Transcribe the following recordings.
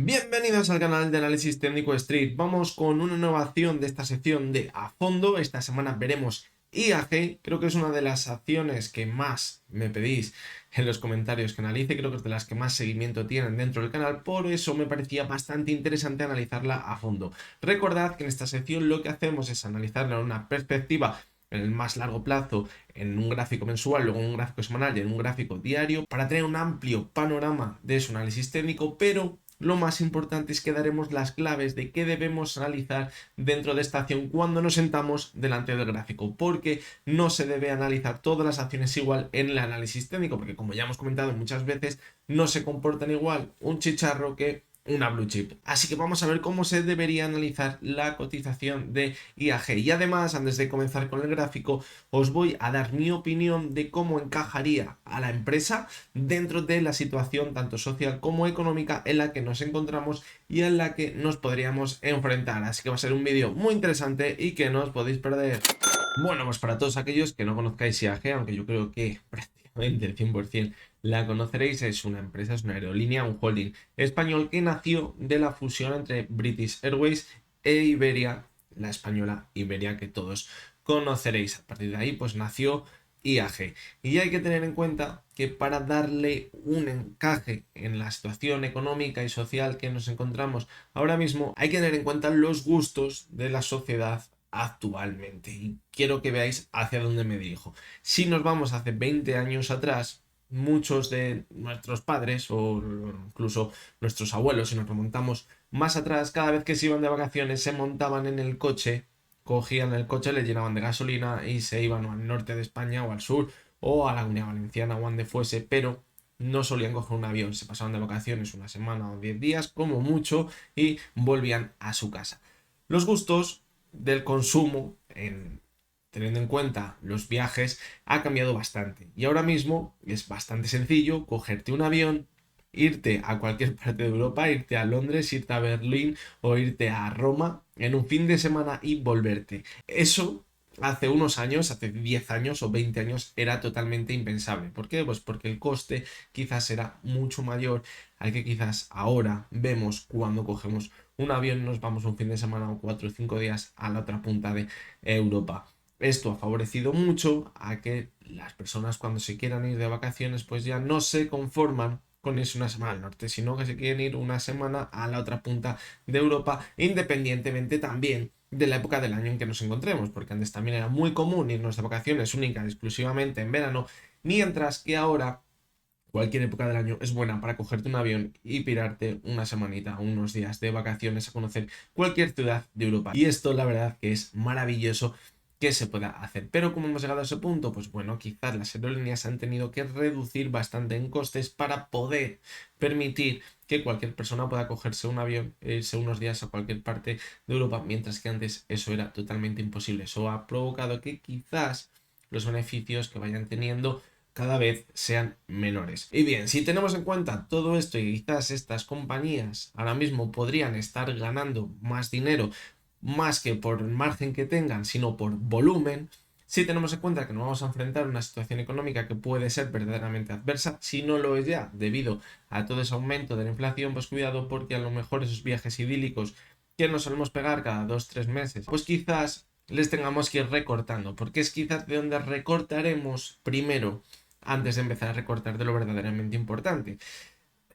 Bienvenidos al canal de análisis técnico Street. Vamos con una nueva acción de esta sección de a fondo. Esta semana veremos IAG. Creo que es una de las acciones que más me pedís en los comentarios que analice. Creo que es de las que más seguimiento tienen dentro del canal. Por eso me parecía bastante interesante analizarla a fondo. Recordad que en esta sección lo que hacemos es analizarla en una perspectiva en el más largo plazo, en un gráfico mensual, luego en un gráfico semanal y en un gráfico diario, para tener un amplio panorama de su análisis técnico, pero lo más importante es que daremos las claves de qué debemos analizar dentro de esta acción cuando nos sentamos delante del gráfico, porque no se debe analizar todas las acciones igual en el análisis técnico, porque como ya hemos comentado muchas veces, no se comportan igual un chicharro que una blue chip. Así que vamos a ver cómo se debería analizar la cotización de IAG. Y además, antes de comenzar con el gráfico, os voy a dar mi opinión de cómo encajaría a la empresa dentro de la situación tanto social como económica en la que nos encontramos y en la que nos podríamos enfrentar. Así que va a ser un vídeo muy interesante y que no os podéis perder. Bueno, pues para todos aquellos que no conozcáis IAG, aunque yo creo que prácticamente el 100% la conoceréis, es una empresa, es una aerolínea, un holding español que nació de la fusión entre British Airways e Iberia, la española Iberia que todos conoceréis. A partir de ahí, pues nació IAG. Y hay que tener en cuenta que para darle un encaje en la situación económica y social que nos encontramos ahora mismo, hay que tener en cuenta los gustos de la sociedad actualmente. Y quiero que veáis hacia dónde me dirijo. Si nos vamos hace 20 años atrás, muchos de nuestros padres o incluso nuestros abuelos, si nos remontamos más atrás, cada vez que se iban de vacaciones se montaban en el coche, cogían el coche, le llenaban de gasolina y se iban o al norte de España o al sur o a la Comunidad Valenciana o donde fuese, pero no solían coger un avión, se pasaban de vacaciones una semana o 10 días como mucho y volvían a su casa. Los gustos del consumo, teniendo en cuenta los viajes, ha cambiado bastante. Y ahora mismo es bastante sencillo cogerte un avión, irte a cualquier parte de Europa, irte a Londres, irte a Berlín o irte a Roma en un fin de semana y volverte. Eso hace unos años, hace 10 años o 20 años, era totalmente impensable. ¿Por qué? Pues porque el coste quizás era mucho mayor al que quizás ahora vemos cuando cogemos un avión y nos vamos un fin de semana o 4 o 5 días a la otra punta de Europa. Esto ha favorecido mucho a que las personas cuando se quieran ir de vacaciones pues ya no se conforman con irse una semana al norte, sino que se quieren ir una semana a la otra punta de Europa, independientemente también de la época del año en que nos encontremos, porque antes también era muy común irnos de vacaciones únicas exclusivamente en verano, mientras que ahora cualquier época del año es buena para cogerte un avión y pirarte una semanita, unos días de vacaciones a conocer cualquier ciudad de Europa. Y esto la verdad que es maravilloso que se pueda hacer. Pero como hemos llegado a ese punto, pues bueno, quizás las aerolíneas han tenido que reducir bastante en costes para poder permitir que cualquier persona pueda cogerse un avión e irse unos días a cualquier parte de Europa, mientras que antes eso era totalmente imposible. Eso ha provocado que quizás los beneficios que vayan teniendo cada vez sean menores. Y bien, si tenemos en cuenta todo esto y quizás estas compañías ahora mismo podrían estar ganando más dinero, más que por el margen que tengan, sino por volumen, si tenemos en cuenta que nos vamos a enfrentar a una situación económica que puede ser verdaderamente adversa, si no lo es ya debido a todo ese aumento de la inflación, pues cuidado porque a lo mejor esos viajes idílicos que nos solemos pegar cada 2 o 3 meses, pues quizás les tengamos que ir recortando, porque es quizás de donde recortaremos primero antes de empezar a recortar de lo verdaderamente importante.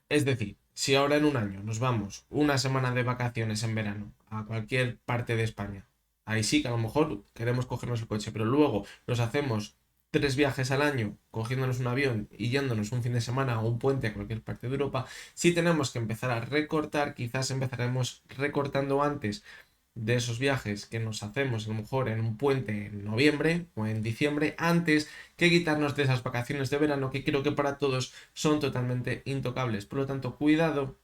Es decir, si ahora en un año nos vamos una semana de vacaciones en verano a cualquier parte de España, ahí sí que a lo mejor queremos cogernos el coche, pero luego nos hacemos 3 viajes al año cogiéndonos un avión y yéndonos un fin de semana o un puente a cualquier parte de Europa, si tenemos que empezar a recortar, quizás empezaremos recortando antes de esos viajes que nos hacemos a lo mejor en un puente en noviembre o en diciembre antes que quitarnos de esas vacaciones de verano que creo que para todos son totalmente intocables. Por lo tanto, cuidado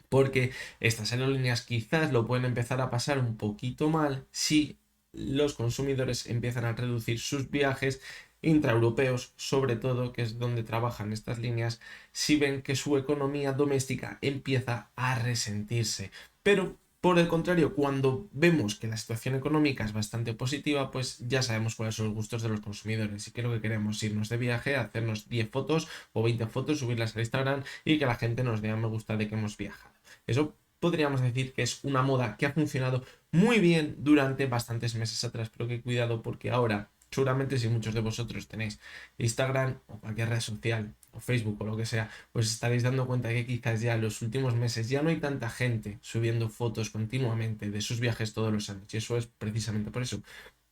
porque estas aerolíneas quizás lo pueden empezar a pasar un poquito mal si los consumidores empiezan a reducir sus viajes intraeuropeos, sobre todo, que es donde trabajan estas líneas, si ven que su economía doméstica empieza a resentirse. Pero por el contrario, cuando vemos que la situación económica es bastante positiva, pues ya sabemos cuáles son los gustos de los consumidores. Y creo que queremos irnos de viaje, hacernos 10 fotos o 20 fotos, subirlas a Instagram y que la gente nos dé a me gusta de que hemos viajado. Eso podríamos decir que es una moda que ha funcionado muy bien durante bastantes meses atrás, pero que cuidado porque ahora, seguramente si muchos de vosotros tenéis Instagram o cualquier red social o Facebook o lo que sea, pues estaréis dando cuenta que quizás ya en los últimos meses ya no hay tanta gente subiendo fotos continuamente de sus viajes todos los años. Y eso es precisamente por eso,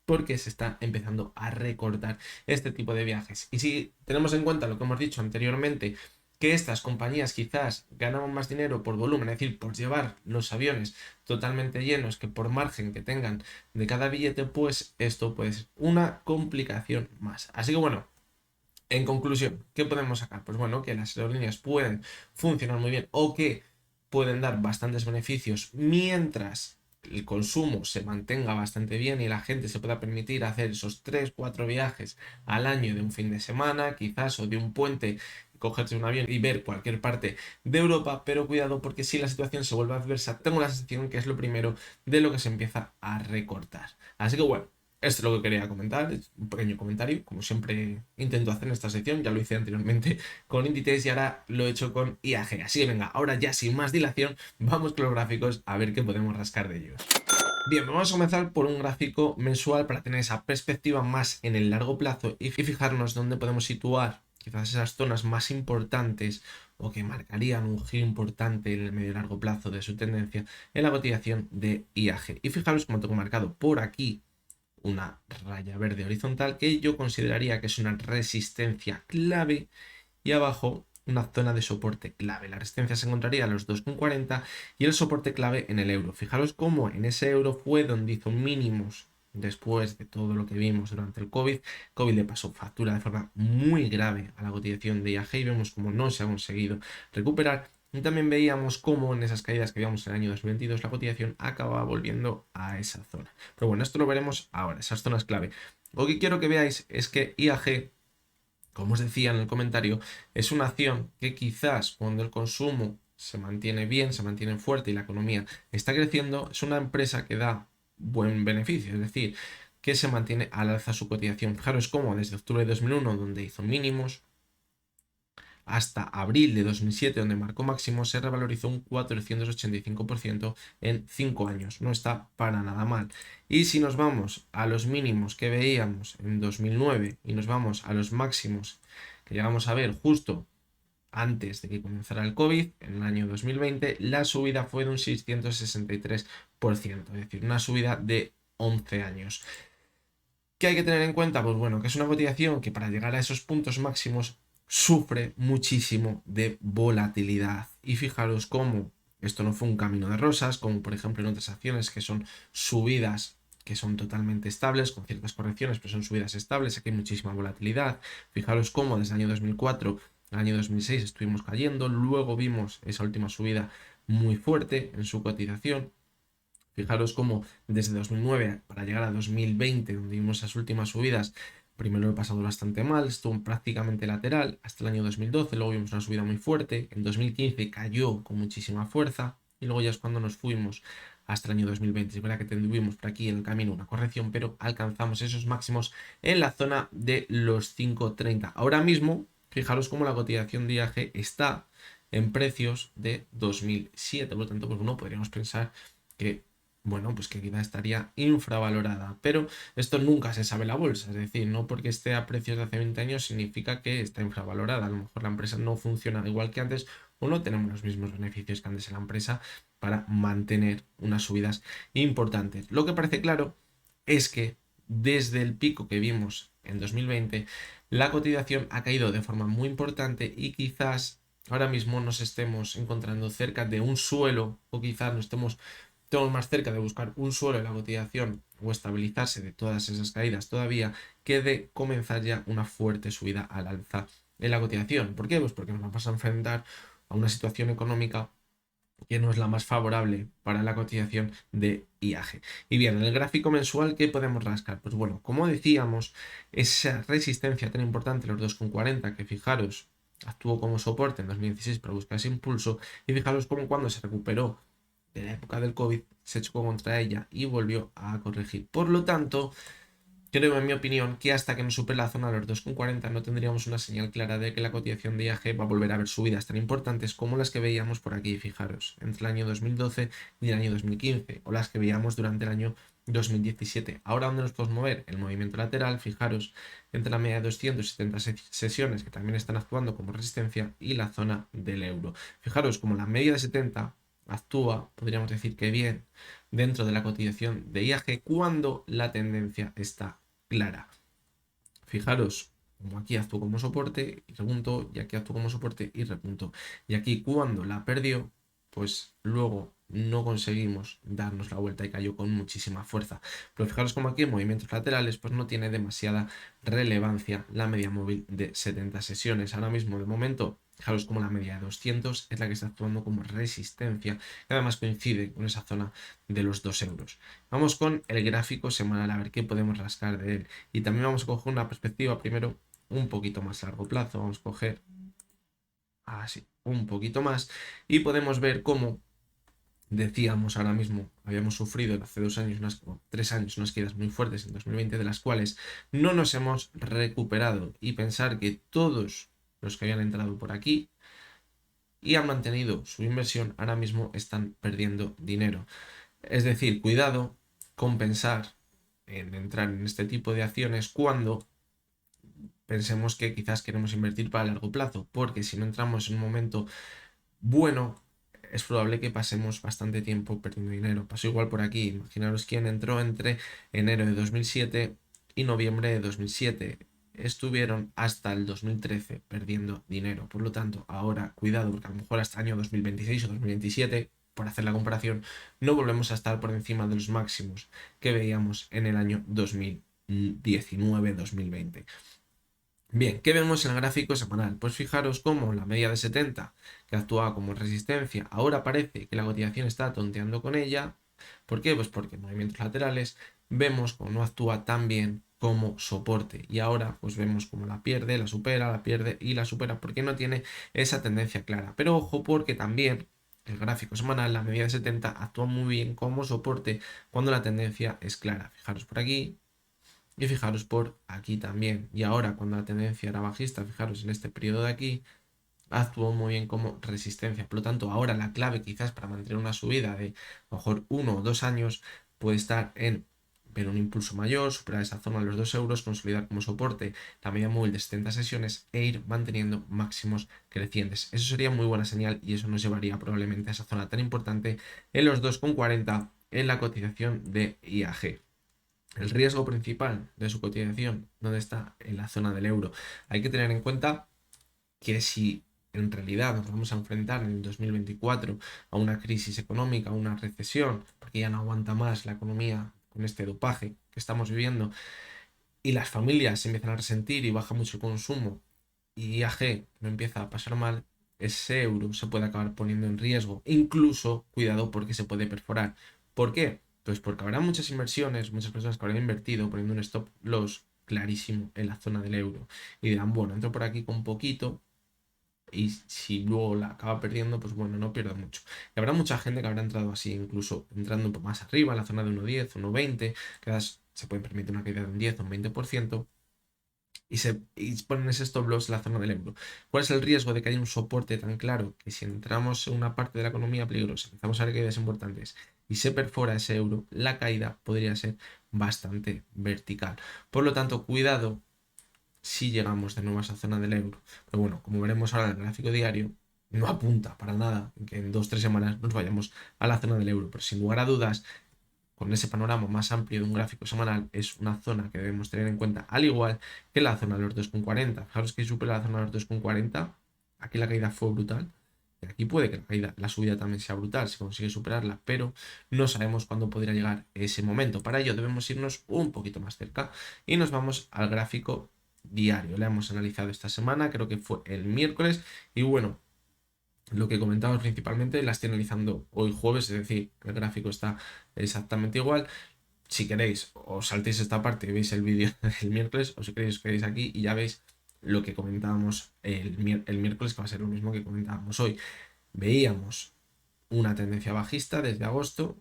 porque se está empezando a recortar este tipo de viajes. Y si tenemos en cuenta lo que hemos dicho anteriormente, que estas compañías quizás ganaban más dinero por volumen, es decir, por llevar los aviones totalmente llenos que por margen que tengan de cada billete, pues esto puede ser una complicación más. Así que bueno, en conclusión, ¿qué podemos sacar? Pues bueno, que las aerolíneas pueden funcionar muy bien o que pueden dar bastantes beneficios mientras el consumo se mantenga bastante bien y la gente se pueda permitir hacer esos 3 4 viajes al año de un fin de semana, quizás, o de un puente, cogerse un avión y ver cualquier parte de Europa, pero cuidado porque si la situación se vuelve adversa, tengo la sensación que es lo primero de lo que se empieza a recortar. Así que bueno. Esto es lo que quería comentar, es un pequeño comentario, como siempre intento hacer en esta sección, ya lo hice anteriormente con Inditex y ahora lo he hecho con IAG. Así que venga, ahora ya sin más dilación, vamos con los gráficos a ver qué podemos rascar de ellos. Bien, vamos a comenzar por un gráfico mensual para tener esa perspectiva más en el largo plazo y fijarnos dónde podemos situar quizás esas zonas más importantes o que marcarían un giro importante en el medio y largo plazo de su tendencia en la cotización de IAG. Y fijaros como tengo marcado por aquí una raya verde horizontal que yo consideraría que es una resistencia clave y abajo una zona de soporte clave. La resistencia se encontraría a los 2,40 y el soporte clave en el euro. Fijaros cómo en ese euro fue donde hizo mínimos después de todo lo que vimos durante el COVID. COVID le pasó factura de forma muy grave a la cotización de IAG y vemos cómo no se ha conseguido recuperar. Y también veíamos cómo en esas caídas que veíamos en el año 2022 la cotización acababa volviendo a esa zona. Pero bueno, esto lo veremos ahora, esas zonas clave. Lo que quiero que veáis es que IAG, como os decía en el comentario, es una acción que quizás cuando el consumo se mantiene bien, se mantiene fuerte y la economía está creciendo, es una empresa que da buen beneficio, es decir, que se mantiene al alza su cotización. Fijaros cómo desde octubre de 2001, donde hizo mínimos, hasta abril de 2007, donde marcó máximo, se revalorizó un 485% en 5 años. No está para nada mal. Y si nos vamos a los mínimos que veíamos en 2009 y nos vamos a los máximos que llegamos a ver justo antes de que comenzara el COVID, en el año 2020, la subida fue de un 663%, es decir, una subida de 11 años. ¿Qué hay que tener en cuenta? Pues bueno, que es una cotización que para llegar a esos puntos máximos sufre muchísimo de volatilidad. Y fijaros cómo esto no fue un camino de rosas, como por ejemplo en otras acciones que son subidas que son totalmente estables, con ciertas correcciones, pero son subidas estables, aquí hay muchísima volatilidad. Fijaros cómo desde el año 2004 al año 2006 estuvimos cayendo, luego vimos esa última subida muy fuerte en su cotización. Fijaros cómo desde 2009 para llegar a 2020, donde vimos esas últimas subidas, primero lo he pasado bastante mal, estuvo prácticamente lateral hasta el año 2012, luego vimos una subida muy fuerte, en 2015 cayó con muchísima fuerza y luego ya es cuando nos fuimos hasta el año 2020. Es verdad que tuvimos por aquí en el camino una corrección, pero alcanzamos esos máximos en la zona de los 5,30. Ahora mismo, fijaros cómo la cotización de IAG está en precios de 2007, por lo tanto, pues bueno, podríamos pensar que bueno, pues que quizá estaría infravalorada, pero esto nunca se sabe en la bolsa, es decir, no porque esté a precios de hace 20 años significa que está infravalorada, a lo mejor la empresa no funciona igual que antes o no tenemos los mismos beneficios que antes en la empresa para mantener unas subidas importantes. Lo que parece claro es que desde el pico que vimos en 2020, la cotización ha caído de forma muy importante y quizás ahora mismo nos estemos encontrando cerca de un suelo o quizás estemos más cerca de buscar un suelo en la cotización o estabilizarse de todas esas caídas todavía que de comenzar ya una fuerte subida al alza en la cotización. ¿Por qué? Pues porque nos vamos a enfrentar a una situación económica que no es la más favorable para la cotización de IAG. Y bien, en el gráfico mensual, ¿qué podemos rascar? Pues bueno, como decíamos, esa resistencia tan importante, los 2,40, que fijaros, actuó como soporte en 2016 para buscar ese impulso, y fijaros cómo cuando se recuperó de la época del COVID, se chocó contra ella y volvió a corregir. Por lo tanto, Creo, en mi opinión, que hasta que no supere la zona de los 2,40 no tendríamos una señal clara de que la cotización de IAG va a volver a ver subidas tan importantes como las que veíamos por aquí, fijaros, entre el año 2012 y el año 2015, o las que veíamos durante el año 2017. Ahora, ¿dónde nos podemos mover? El movimiento lateral, fijaros, entre la media de 270 sesiones, que también están actuando como resistencia, y la zona del euro. Fijaros, como la media de 70 actúa, podríamos decir que bien, dentro de la cotización de IAG cuando la tendencia está clara. Fijaros, como aquí actúo como soporte y repunto, y aquí actúo como soporte y repunto. Y aquí cuando la perdió, pues luego no conseguimos darnos la vuelta y cayó con muchísima fuerza. Pero fijaros como aquí en movimientos laterales pues no tiene demasiada relevancia la media móvil de 70 sesiones. Ahora mismo de momento, fijaros como la media de 200 es la que está actuando como resistencia, que además coincide con esa zona de los 2 euros. Vamos con el gráfico semanal a ver qué podemos rascar de él. Y también vamos a coger una perspectiva primero un poquito más largo plazo. Vamos a coger así un poquito más y podemos ver cómo decíamos ahora mismo, habíamos sufrido hace 2 años, 3 años, unas caídas muy fuertes en 2020 de las cuales no nos hemos recuperado y pensar que todos los que habían entrado por aquí y han mantenido su inversión ahora mismo están perdiendo dinero. Es decir, cuidado con pensar en entrar en este tipo de acciones cuando pensemos que quizás queremos invertir para largo plazo, porque si no entramos en un momento bueno, es probable que pasemos bastante tiempo perdiendo dinero. Pasó igual por aquí. Imaginaros quién entró entre enero de 2007 y noviembre de 2007. Estuvieron hasta el 2013 perdiendo dinero. Por lo tanto, ahora cuidado, porque a lo mejor hasta el año 2026 o 2027, por hacer la comparación, no volvemos a estar por encima de los máximos que veíamos en el año 2019-2020. Bien, ¿qué vemos en el gráfico semanal? Pues fijaros cómo la media de 70, que actuaba como resistencia, ahora parece que la cotización está tonteando con ella. ¿Por qué? Pues porque en movimientos laterales vemos cómo no actúa tan bien como soporte. Y ahora pues vemos cómo la pierde, la supera, la pierde y la supera porque no tiene esa tendencia clara. Pero ojo porque también el gráfico semanal, la media de 70, actúa muy bien como soporte cuando la tendencia es clara. Fijaros por aquí, y fijaros por aquí también. Y ahora, cuando la tendencia era bajista, fijaros en este periodo de aquí, actuó muy bien como resistencia. Por lo tanto, ahora la clave quizás para mantener una subida de a lo mejor 1 o 2 años puede estar en ver un impulso mayor, superar esa zona de los 2 euros, consolidar como soporte la media móvil de 70 sesiones e ir manteniendo máximos crecientes. Eso sería muy buena señal y eso nos llevaría probablemente a esa zona tan importante en los 2,40 en la cotización de IAG. El riesgo principal de su cotización, ¿dónde está? En la zona del euro. Hay que tener en cuenta que si en realidad nos vamos a enfrentar en el 2024 a una crisis económica, a una recesión, porque ya no aguanta más la economía con este dopaje que estamos viviendo, y las familias se empiezan a resentir y baja mucho el consumo, y IAG no empieza a pasar mal, ese euro se puede acabar poniendo en riesgo. Incluso, cuidado, porque se puede perforar. ¿Por qué? Pues porque habrá muchas inversiones, muchas personas que habrán invertido poniendo un stop loss clarísimo en la zona del euro. Y dirán, bueno, entro por aquí con poquito y si luego la acaba perdiendo, pues bueno, no pierdo mucho. Y habrá mucha gente que habrá entrado así, incluso entrando un poco más arriba, en la zona de 1,10, 1,20, que se pueden permitir una caída de un 10 o un 20%, y ponen ese stop loss en la zona del euro. ¿Cuál es el riesgo de que haya un soporte tan claro que si entramos en una parte de la economía peligrosa, empezamos a ver caídas importantes y se perfora ese euro, la caída podría ser bastante vertical? Por lo tanto, cuidado si llegamos de nuevo a esa zona del euro. Pero bueno, como veremos ahora en el gráfico diario, no apunta para nada que en 2 o 3 semanas nos vayamos a la zona del euro. Pero sin lugar a dudas, con ese panorama más amplio de un gráfico semanal, es una zona que debemos tener en cuenta, al igual que la zona de los 2,40. Fijaros que supera la zona de los 2,40, aquí la caída fue brutal. Y aquí puede que la subida también sea brutal si consigue superarla, pero no sabemos cuándo podría llegar ese momento. Para ello debemos irnos un poquito más cerca y nos vamos al gráfico diario. La hemos analizado esta semana, creo que fue el miércoles, y bueno, lo que comentamos principalmente la estoy analizando hoy jueves, es decir, el gráfico está exactamente igual. Si queréis, os saltéis esta parte y veis el vídeo el miércoles, o si queréis, os quedáis aquí y ya veis lo que comentábamos el miércoles, que va a ser lo mismo que comentábamos hoy. Veíamos una tendencia bajista desde agosto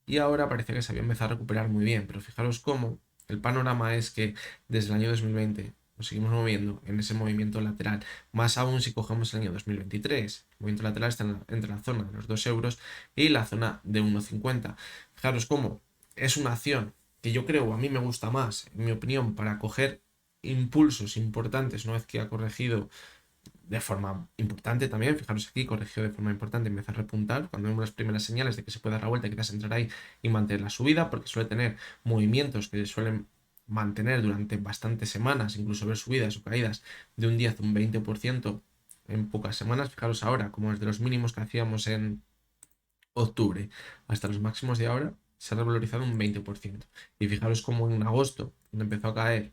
y ahora parece que se había empezado a recuperar muy bien, pero fijaros cómo el panorama es que desde el año 2020 nos seguimos moviendo en ese movimiento lateral. Más aún si cogemos el año 2023. El movimiento lateral está entre la zona de los 2 euros y la zona de 1,50. Fijaros cómo es una acción que yo creo, a mí me gusta más, en mi opinión, para coger impulsos importantes una vez que ha corregido de forma importante también. Fijaros aquí, corrigió de forma importante, empieza a repuntar. Cuando vemos las primeras señales de que se puede dar la vuelta, quizás entrar ahí y mantener la subida, porque suele tener movimientos que suelen mantener durante bastantes semanas, incluso ver subidas o caídas de un 10 o un 20% en pocas semanas. Fijaros ahora, como desde los mínimos que hacíamos en octubre hasta los máximos de ahora, se ha revalorizado un 20%. Y fijaros como en agosto, cuando empezó a caer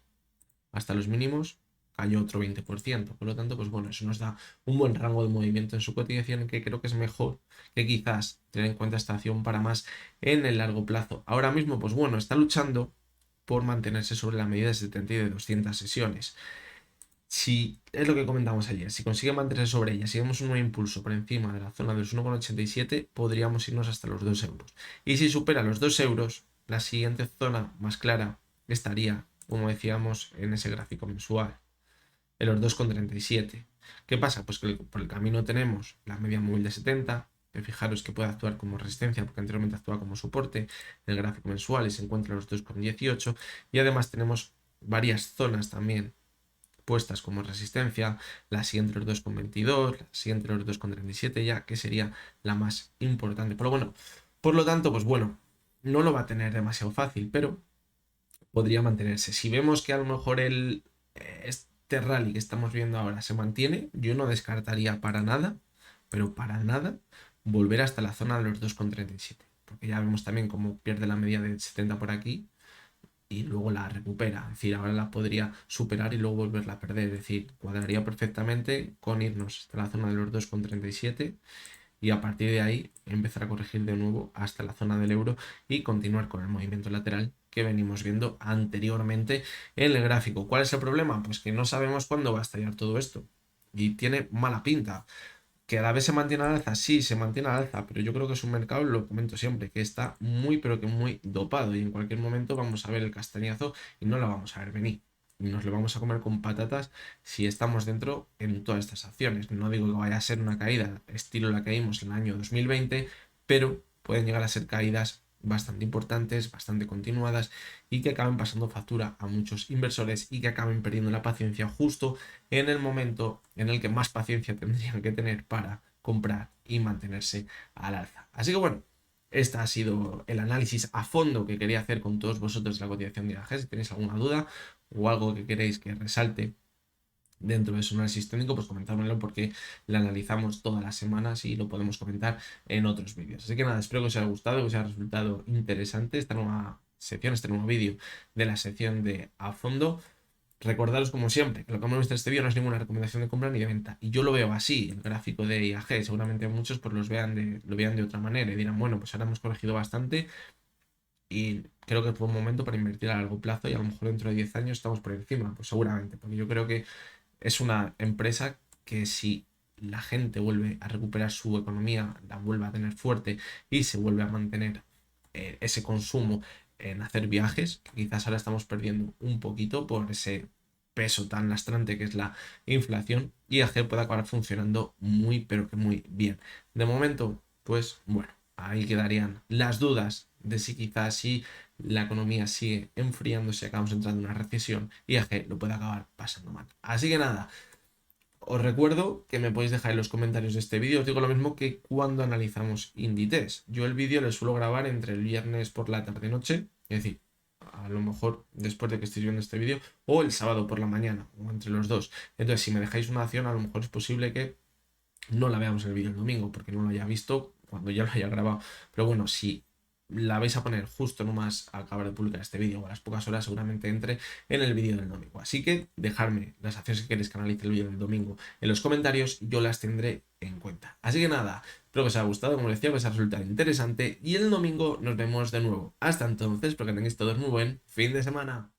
hasta los mínimos, cayó otro 20%. Por lo tanto, pues bueno, eso nos da un buen rango de movimiento en su cotización, que creo que es mejor que quizás tener en cuenta esta acción para más en el largo plazo. Ahora mismo, pues bueno, está luchando por mantenerse sobre la medida de 70 y de 200 sesiones. Si es lo que comentamos ayer, si consigue mantenerse sobre ella, si vemos un nuevo impulso por encima de la zona de los 1,87, podríamos irnos hasta los 2 euros. Y si supera los 2 euros, la siguiente zona más clara estaría, como decíamos, en ese gráfico mensual, en los 2,37. ¿Qué pasa? Pues que por el camino tenemos la media móvil de 70, que fijaros que puede actuar como resistencia porque anteriormente actuaba como soporte, el gráfico mensual y se encuentra en los 2,18, y además tenemos varias zonas también puestas como resistencia, la siguiente los 2,22, la siguiente los 2,37 ya, que sería la más importante. Por lo tanto, pues bueno, no lo va a tener demasiado fácil, pero podría mantenerse. Si vemos que a lo mejor este rally que estamos viendo ahora se mantiene, yo no descartaría para nada, pero para nada, volver hasta la zona de los 2,37, porque ya vemos también cómo pierde la media de 70 por aquí y luego la recupera. Es decir, ahora la podría superar y luego volverla a perder. Es decir, cuadraría perfectamente con irnos hasta la zona de los 2,37 y a partir de ahí empezar a corregir de nuevo hasta la zona del euro y continuar con el movimiento lateral que venimos viendo anteriormente en el gráfico. ¿Cuál es el problema? Pues que no sabemos cuándo va a estallar todo esto y tiene mala pinta. Que a la vez se mantiene al alza, sí, se mantiene al alza, pero yo creo que es un mercado, lo comento siempre, que está muy, pero que muy dopado y en cualquier momento vamos a ver el castañazo y no lo vamos a ver venir. Y nos lo vamos a comer con patatas si estamos dentro en todas estas acciones. No digo que vaya a ser una caída estilo la que vimos en el año 2020, pero pueden llegar a ser caídas bastante importantes, bastante continuadas y que acaben pasando factura a muchos inversores y que acaben perdiendo la paciencia justo en el momento en el que más paciencia tendrían que tener para comprar y mantenerse al alza. Así que bueno, este ha sido el análisis a fondo que quería hacer con todos vosotros de la cotización de IAG. Si tenéis alguna duda o algo que queréis que resalte dentro de su análisis técnico, pues comentármelo porque la analizamos todas las semanas y lo podemos comentar en otros vídeos. Así que nada, espero que os haya gustado, que os haya resultado interesante esta nueva sección, este nuevo vídeo de la sección de a fondo. Recordaros como siempre que lo que hemos visto en este vídeo no es ninguna recomendación de compra ni de venta. Y yo lo veo así, el gráfico de IAG. Seguramente muchos pues lo vean de otra manera y dirán, bueno, pues ahora hemos corregido bastante y creo que fue un momento para invertir a largo plazo y a lo mejor dentro de 10 años estamos por encima. Pues seguramente, porque yo creo que es una empresa que si la gente vuelve a recuperar su economía, la vuelve a tener fuerte y se vuelve a mantener ese consumo en hacer viajes, que quizás ahora estamos perdiendo un poquito por ese peso tan lastrante que es la inflación, IAG puede acabar funcionando muy pero que muy bien. De momento, pues bueno, ahí quedarían las dudas de si quizás si la economía sigue enfriándose, acabamos entrando en una recesión, IAG lo puede acabar pasando mal. Así que nada, os recuerdo que me podéis dejar en los comentarios de este vídeo. Os digo lo mismo que cuando analizamos Inditex. Yo el vídeo lo suelo grabar entre el viernes por la tarde-noche, es decir, a lo mejor después de que estéis viendo este vídeo, o el sábado por la mañana, o entre los dos. Entonces, si me dejáis una acción, a lo mejor es posible que no la veamos en el vídeo el domingo, porque no lo haya visto cuando ya lo haya grabado. Pero bueno, si la vais a poner justo nomás al acabar de publicar este vídeo o a las pocas horas, seguramente entre en el vídeo del domingo. Así que dejadme las acciones que queréis que analice el vídeo del domingo en los comentarios y yo las tendré en cuenta. Así que nada, espero que os haya gustado, como decía, que os haya resultado interesante y el domingo nos vemos de nuevo. Hasta entonces, espero que tengáis todos muy buen fin de semana.